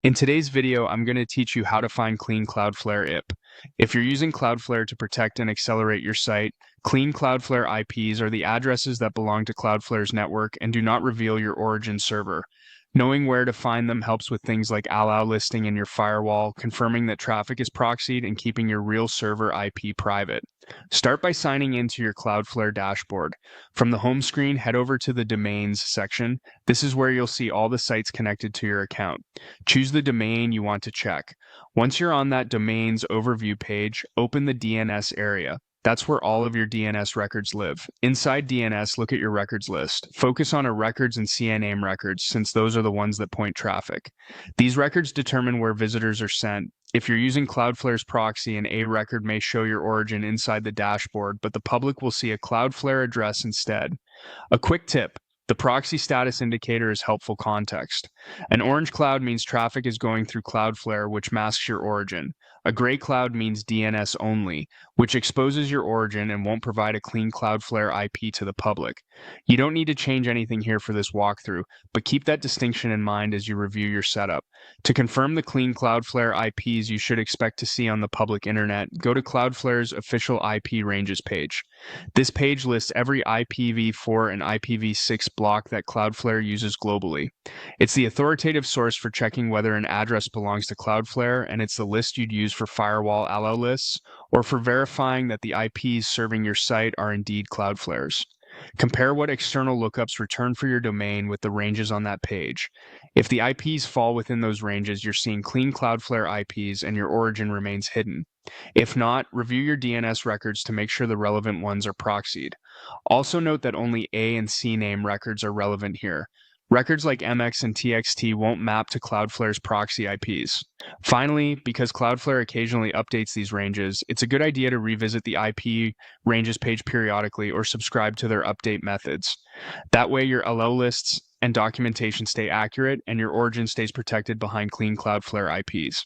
In today's video, I'm going to teach you how to find clean Cloudflare IP. If you're using Cloudflare to protect and accelerate your site, clean Cloudflare IPs are the addresses that belong to Cloudflare's network and do not reveal your origin server. Knowing where to find them helps with things like allow listing in your firewall, confirming that traffic is proxied, and keeping your real server IP private. Start by signing into your Cloudflare dashboard. From the home screen, head over to the domains section. This is where you'll see all the sites connected to your account. Choose the domain you want to check. Once you're on that domain's overview page, open the DNS area. That's where all of your DNS records live. Inside DNS, look at your records list. Focus on our records and CNAME records, since those are the ones that point traffic. These records determine where visitors are sent. If you're using Cloudflare's proxy, an A record may show your origin inside the dashboard, but the public will see a Cloudflare address instead. A quick tip: the proxy status indicator is helpful context. An orange cloud means traffic is going through Cloudflare, which masks your origin. A gray cloud means DNS only, which exposes your origin and won't provide a clean Cloudflare IP to the public. You don't need to change anything here for this walkthrough, but keep that distinction in mind as you review your setup. To confirm the clean Cloudflare IPs you should expect to see on the public internet, go to Cloudflare's official IP ranges page. This page lists every IPv4 and IPv6 block that Cloudflare uses globally. It's the authoritative source for checking whether an address belongs to Cloudflare, and it's the list you'd use for firewall allow lists or for verifying that the IPs serving your site are indeed Cloudflare's. Compare what external lookups return for your domain with the ranges on that page. If the IPs fall within those ranges, you're seeing clean Cloudflare IPs and your origin remains hidden. If not, review your DNS records to make sure the relevant ones are proxied. Also note that only A and C name records are relevant here. Records like MX and TXT won't map to Cloudflare's proxy IPs. Finally, because Cloudflare occasionally updates these ranges, it's a good idea to revisit the IP ranges page periodically or subscribe to their update methods. That way your allow lists and documentation stay accurate and your origin stays protected behind clean Cloudflare IPs.